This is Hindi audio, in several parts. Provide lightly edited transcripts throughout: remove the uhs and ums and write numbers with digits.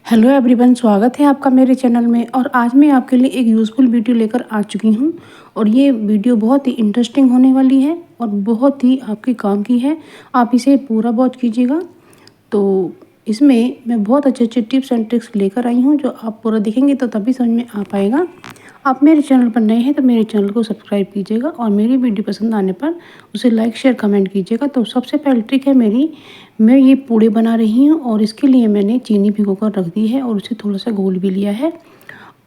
हेलो एवरीवन, स्वागत है आपका मेरे चैनल में। और आज मैं आपके लिए एक यूज़फुल वीडियो लेकर आ चुकी हूँ। और ये वीडियो बहुत ही इंटरेस्टिंग होने वाली है और बहुत ही आपके काम की है। आप इसे पूरा वॉच कीजिएगा। तो इसमें मैं बहुत अच्छे अच्छे टिप्स एंड ट्रिक्स लेकर आई हूँ, जो आप पूरा देखेंगे तो तभी समझ में आ पाएगा। आप मेरे चैनल पर नए हैं तो मेरे चैनल को सब्सक्राइब कीजिएगा और मेरी वीडियो पसंद आने पर उसे लाइक शेयर कमेंट कीजिएगा। तो सबसे पहली ट्रिक है मेरी, मैं ये पूड़े बना रही हूँ और इसके लिए मैंने चीनी भिगो कर रख दी है और उसे थोड़ा सा घोल भी लिया है।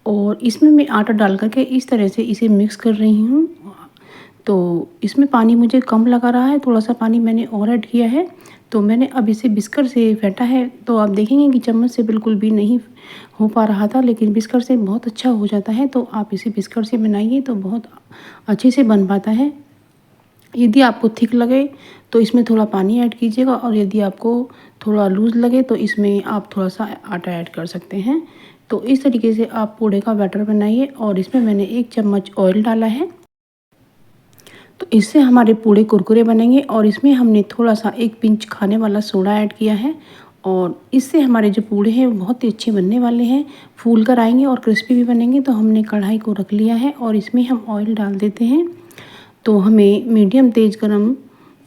और इसमें मैं आटा डाल करके इस तरह से इसे मिक्स कर रही हूँ। तो इसमें पानी मुझे कम लगा रहा है, थोड़ा सा पानी मैंने और ऐड किया है। तो मैंने अब इसे बिस्कर से फेंटा है, तो आप देखेंगे कि चम्मच से बिल्कुल भी नहीं हो पा रहा था, लेकिन बिस्कर से बहुत अच्छा हो जाता है। तो आप इसे बिस्कर से बनाइए तो बहुत अच्छे से बन पाता है। यदि आपको थिक लगे तो इसमें थोड़ा पानी ऐड कीजिएगा, और यदि आपको थोड़ा लूज़ लगे तो इसमें आप थोड़ा सा आटा ऐड कर सकते हैं। तो इस तरीके से आप पूड़े का बैटर बनाइए। और इसमें मैंने 1 चम्मच ऑयल डाला है, तो इससे हमारे पूड़े कुरकुरे बनेंगे। और इसमें हमने थोड़ा सा 1 पिंच खाने वाला सोडा ऐड किया है, और इससे हमारे जो पूड़े हैं वो बहुत ही अच्छे बनने वाले हैं, फूल कर आएंगे और क्रिस्पी भी बनेंगे। तो हमने कढ़ाई को रख लिया है और इसमें हम ऑयल डाल देते हैं। तो हमें मीडियम तेज़ गरम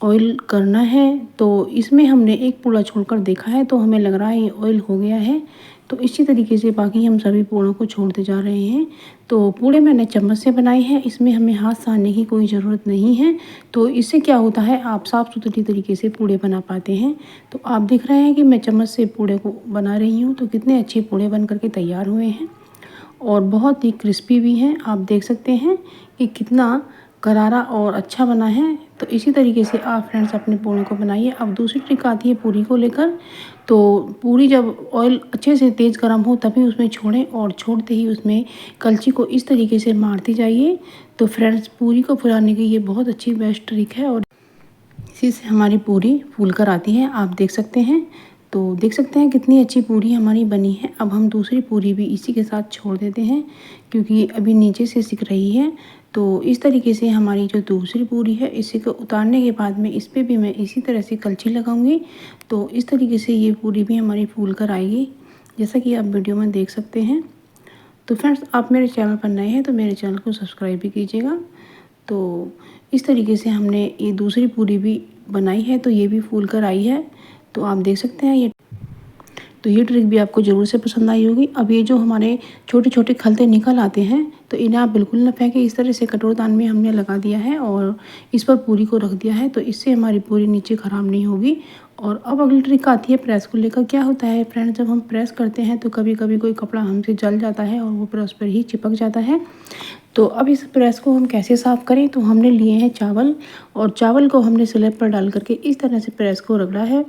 ऑयल करना है। तो इसमें हमने एक पूड़ा छोड़कर देखा है तो हमें लग रहा है ये ऑयल हो गया है। तो इसी तरीके से बाकी हम सभी पूड़ों को छोड़ते जा रहे हैं। तो पूड़े मैंने चम्मच से बनाए हैं, इसमें हमें हाथ सानने की कोई ज़रूरत नहीं है। तो इससे क्या होता है, आप साफ़ सुथरी तरीके से पूड़े बना पाते हैं। तो आप देख रहे हैं कि मैं चम्मच से पूड़े को बना रही हूँ, तो कितने अच्छे पूड़े बन करके तैयार हुए हैं और बहुत ही क्रिस्पी भी हैं। आप देख सकते हैं कि कितना करारा और अच्छा बना है। तो इसी तरीके से आप फ्रेंड्स अपने पूड़ी को बनाइए। अब दूसरी ट्रिक आती है पूरी को लेकर। तो पूरी जब ऑयल अच्छे से तेज़ गर्म हो तभी उसमें छोड़ें, और छोड़ते ही उसमें कलछी को इस तरीके से मारती जाइए। तो फ्रेंड्स, पूरी को फुलाने की ये बहुत अच्छी बेस्ट ट्रिक है और इसी से हमारी पूरी फूल कर आती है। आप देख सकते हैं। तो देख सकते हैं कितनी अच्छी पूरी हमारी बनी है। अब हम दूसरी पूरी भी इसी के साथ छोड़ देते हैं, क्योंकि ये अभी नीचे से सिक रही है। तो इस तरीके से हमारी जो दूसरी पूरी है, इसी को उतारने के बाद में इस पर भी मैं इसी तरह से कलछी लगाऊंगी। तो इस तरीके से ये पूरी भी हमारी फूल कर आएगी, जैसा कि आप वीडियो में देख सकते हैं। तो फ्रेंड्स, आप मेरे चैनल पर नए हैं तो मेरे चैनल को सब्सक्राइब भी कीजिएगा। तो इस तरीके से हमने ये दूसरी पूरी भी बनाई है, तो ये भी फूल कर आई है। तो आप देख सकते हैं ये ट्रिक भी आपको ज़रूर से पसंद आई होगी। अब ये जो हमारे छोटे छोटे खलते निकल आते हैं, तो इन्हें आप बिल्कुल ना फेंकें। इस तरह से कटोरदान में हमने लगा दिया है और इस पर पूरी को रख दिया है, तो इससे हमारी पूरी नीचे ख़राब नहीं होगी। और अब अगली ट्रिक आती है प्रेस को लेकर। क्या होता है फ्रेंड्स, जब हम प्रेस करते हैं तो कभी कभी कोई कपड़ा हमसे जल जाता है और वो प्रेस पर ही चिपक जाता है। तो अब इस प्रेस को हम कैसे साफ़ करें, तो हमने लिए हैं चावल, और चावल को हमने स्लैब पर डाल करके इस तरह से प्रेस को रगड़ा है।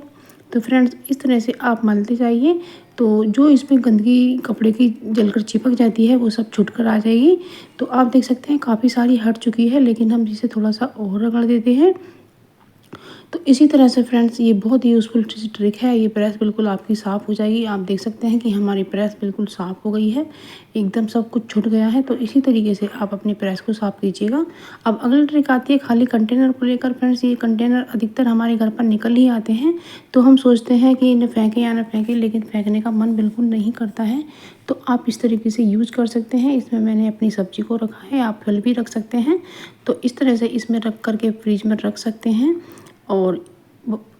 तो फ्रेंड्स, इस तरह से आप मलते जाइए, तो जो इसमें गंदगी कपड़े की जलकर चिपक जाती है वो सब छूट कर आ जाएगी। तो आप देख सकते हैं काफ़ी सारी हट चुकी है, लेकिन हम इसे थोड़ा सा और रगड़ देते हैं। तो इसी तरह से फ्रेंड्स, ये बहुत ही यूज़फुल ट्रिक है। ये प्रेस बिल्कुल आपकी साफ़ हो जाएगी। आप देख सकते हैं कि हमारी प्रेस बिल्कुल साफ़ हो गई है, एकदम सब कुछ छूट गया है। तो इसी तरीके से आप अपनी प्रेस को साफ़ कीजिएगा। अब अगली ट्रिक आती है खाली कंटेनर को लेकर। फ्रेंड्स, ये कंटेनर अधिकतर हमारे घर पर निकल ही आते हैं, तो हम सोचते हैं कि इन्हें फेंकें या ना फेंकें, लेकिन फेंकने का मन बिल्कुल नहीं करता है। तो आप इस तरीके से यूज़ कर सकते हैं। इसमें मैंने अपनी सब्जी को रखा है, आप फल भी रख सकते हैं। तो इस तरह से इसमें रख करके फ्रिज में रख सकते हैं। और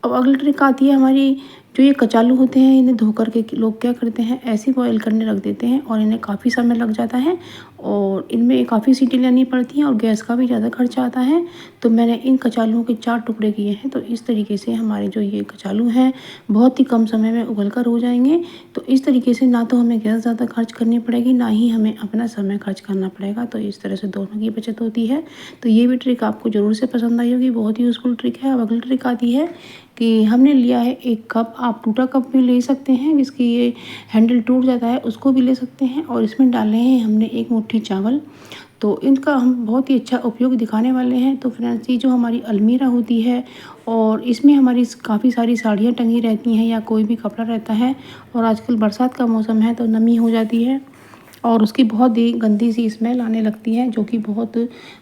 अब अगली ट्रिक आती है हमारी, जो ये कचालू होते हैं इन्हें धो करके लोग क्या करते हैं, ऐसे बॉयल करने रख देते हैं और इन्हें काफ़ी समय लग जाता है और इनमें काफ़ी सीटी लेनी पड़ती हैं और गैस का भी ज़्यादा खर्चा आता है। तो मैंने इन कचालुओं के 4 टुकड़े किए हैं। तो इस तरीके से हमारे जो ये कचालू हैं बहुत ही कम समय में उबल कर हो जाएंगे। तो इस तरीके से ना तो हमें गैस ज़्यादा खर्च करनी पड़ेगी, ना ही हमें अपना समय खर्च करना पड़ेगा। तो इस तरह से दोनों की बचत होती है। तो ये भी ट्रिक आपको ज़रूर से पसंद आई होगी, बहुत ही यूज़फुल ट्रिक है। अब अगली ट्रिक आती है कि हमने लिया है 1 कप, आप टूटा कप भी ले सकते हैं जिसकी ये हैंडल टूट जाता है, उसको भी ले सकते हैं। और इसमें डाले हैं हमने 1 मुट्ठी चावल। तो इनका हम बहुत ही अच्छा उपयोग दिखाने वाले हैं। तो फ्रेंड्स, ये जो हमारी अलमीरा होती है और इसमें हमारी काफ़ी सारी साड़ियाँ टंगी रहती हैं या कोई भी कपड़ा रहता है, और आजकल बरसात का मौसम है तो नमी हो जाती है। और उसकी बहुत ही गंदी सी स्मेल आने लगती है, जो कि बहुत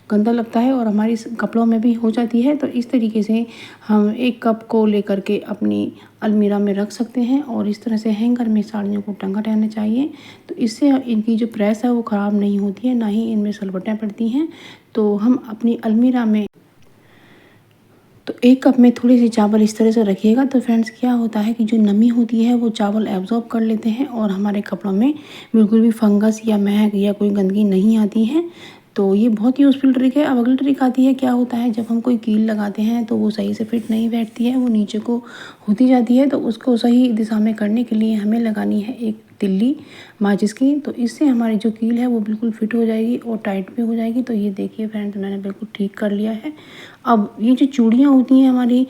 गंदा लगता है और हमारी कपड़ों में भी हो जाती है। तो इस तरीके से हम एक कप को लेकर के अपनी अलमीरा में रख सकते हैं और इस तरह से हैंगर में साड़ियों को टंगा रहना चाहिए। तो इससे इनकी जो प्रेस है वो ख़राब नहीं होती है, ना ही इनमें सलवटें पड़ती हैं। तो हम अपनी अलमीरा में तो एक कप में थोड़ी सी चावल इस तरह से रखिएगा। तो फ्रेंड्स क्या होता है कि जो नमी होती है वो चावल एब्जॉर्ब कर लेते हैं और हमारे कपड़ों में बिल्कुल भी फंगस या महक या कोई गंदगी नहीं आती है। तो ये बहुत यूज़फुल ट्रिक है। अब अगली ट्रिक आती है, क्या होता है जब हम कोई कील लगाते हैं तो वो सही से फिट नहीं बैठती है, वो नीचे को होती जाती है। तो उसको सही दिशा में करने के लिए हमें लगानी है एक तिल्ली माचिस की। तो इससे हमारी जो कील है वो बिल्कुल फिट हो जाएगी और टाइट भी हो जाएगी। तो ये देखिए फ्रेंड्स, मैंने बिल्कुल ठीक कर लिया है। अब ये जो चूड़ियाँ होती हैं हमारी,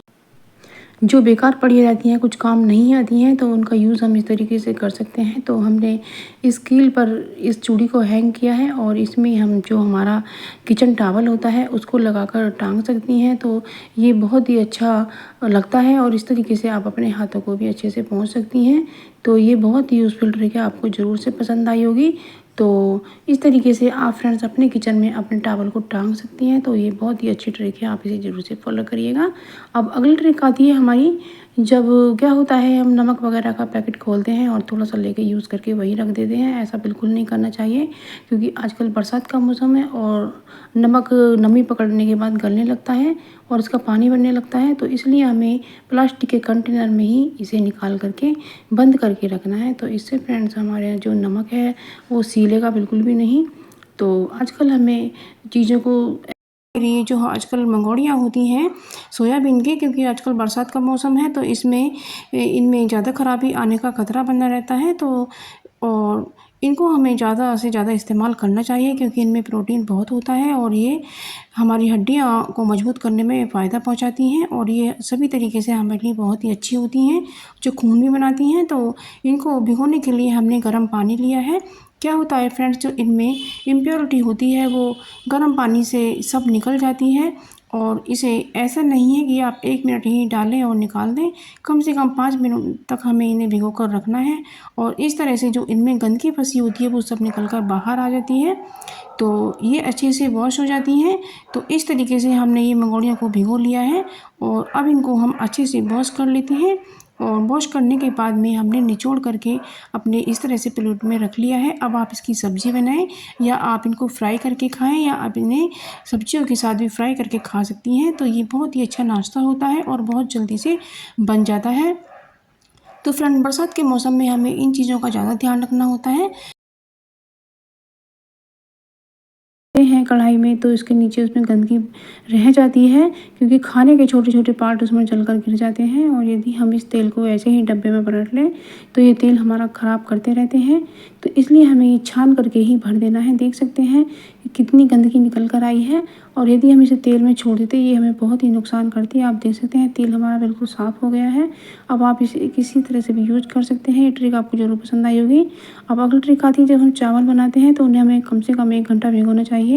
जो बेकार पड़ी रहती हैं, कुछ काम नहीं आती हैं, तो उनका यूज़ हम इस तरीके से कर सकते हैं। तो हमने इस कील पर इस चूड़ी को हैंग किया है और इसमें हम जो हमारा किचन टॉवल होता है उसको लगाकर टांग सकती हैं। तो ये बहुत ही अच्छा लगता है और इस तरीके से आप अपने हाथों को भी अच्छे से पोंछ सकती हैं। तो ये बहुत ही यूज़फुल ट्रिक है, आपको ज़रूर से पसंद आई होगी। तो इस तरीके से आप फ्रेंड्स अपने किचन में अपने टॉवल को टांग सकती हैं। तो ये बहुत ही अच्छी ट्रिक है, आप इसे ज़रूर से फॉलो करिएगा। अब अगली ट्रिक आती है हमारी, जब क्या होता है हम नमक वगैरह का पैकेट खोलते हैं और थोड़ा सा लेके यूज़ करके वही रख देते हैं। ऐसा बिल्कुल नहीं करना चाहिए, क्योंकि आजकल बरसात का मौसम है और नमक नमी पकड़ने के बाद गलने लगता है और इसका पानी बनने लगता है। तो इसलिए हमें प्लास्टिक के कंटेनर में ही इसे निकाल करके बंद करके रखना है। तो इससे फ्रेंड्स हमारे यहाँ जो नमक है वो सीलेगा बिल्कुल भी नहीं। तो आजकल हमें चीज़ों को ये जो आजकल मंगोड़ियाँ होती हैं सोयाबीन की, क्योंकि आजकल बरसात का मौसम है तो इसमें इनमें ज़्यादा खराबी आने का खतरा बना रहता है। तो और इनको हमें ज़्यादा से ज़्यादा इस्तेमाल करना चाहिए, क्योंकि इनमें प्रोटीन बहुत होता है और ये हमारी हड्डियाँ को मजबूत करने में फ़ायदा पहुंचाती हैं और ये सभी तरीके से हमारे लिए बहुत ही अच्छी होती हैं, जो खून भी बनाती हैं। तो इनको भिगोने के लिए हमने गर्म पानी लिया है। क्या होता है फ्रेंड्स, जो इनमें इम्प्योरिटी होती है वो गर्म पानी से सब निकल जाती है। और इसे ऐसा नहीं है कि आप 1 मिनट ही डालें और निकाल दें, कम से कम 5 मिनट तक हमें इन्हें भिगो कर रखना है। और इस तरह से जो इनमें गंदगी फंसी होती है वो सब निकल कर बाहर आ जाती है, तो ये अच्छे से वॉश हो जाती हैं। तो इस तरीके से हमने ये मंगोड़ियों को भिगो लिया है और अब इनको हम अच्छे से वॉश कर लेते हैं। और वॉश करने के बाद में हमने निचोड़ करके अपने इस तरह से प्लेट में रख लिया है। अब आप इसकी सब्ज़ी बनाएं या आप इनको फ्राई करके खाएं या आप इन्हें सब्जियों के साथ भी फ्राई करके खा सकती हैं। तो ये बहुत ही अच्छा नाश्ता होता है और बहुत जल्दी से बन जाता है। तो फ्रेंड, बरसात के मौसम में हमें इन चीज़ों का ज़्यादा ध्यान रखना होता है। हैं कढ़ाई में तो इसके नीचे उसमें गंदगी रह जाती है, क्योंकि खाने के छोटे छोटे पार्ट उसमें जलकर गिर जाते हैं। और यदि हम इस तेल को ऐसे ही डब्बे में पलट लें तो ये तेल हमारा ख़राब करते रहते हैं। तो इसलिए हमें ये छान करके ही भर देना है। देख सकते हैं कि कितनी गंदगी निकल कर आई है और यदि हम इसे तेल में छोड़ देते ये हमें बहुत ही नुकसान करती है। आप देख सकते हैं तेल हमारा बिल्कुल साफ़ हो गया है। अब आप इसे किसी तरह से भी यूज कर सकते हैं। ये ट्रिक आपको ज़रूर पसंद आई होगी। अब अगली ट्रिक आती है, जब हम चावल बनाते हैं तो उन्हें हमें कम से कम 1 घंटा भिगोना चाहिए।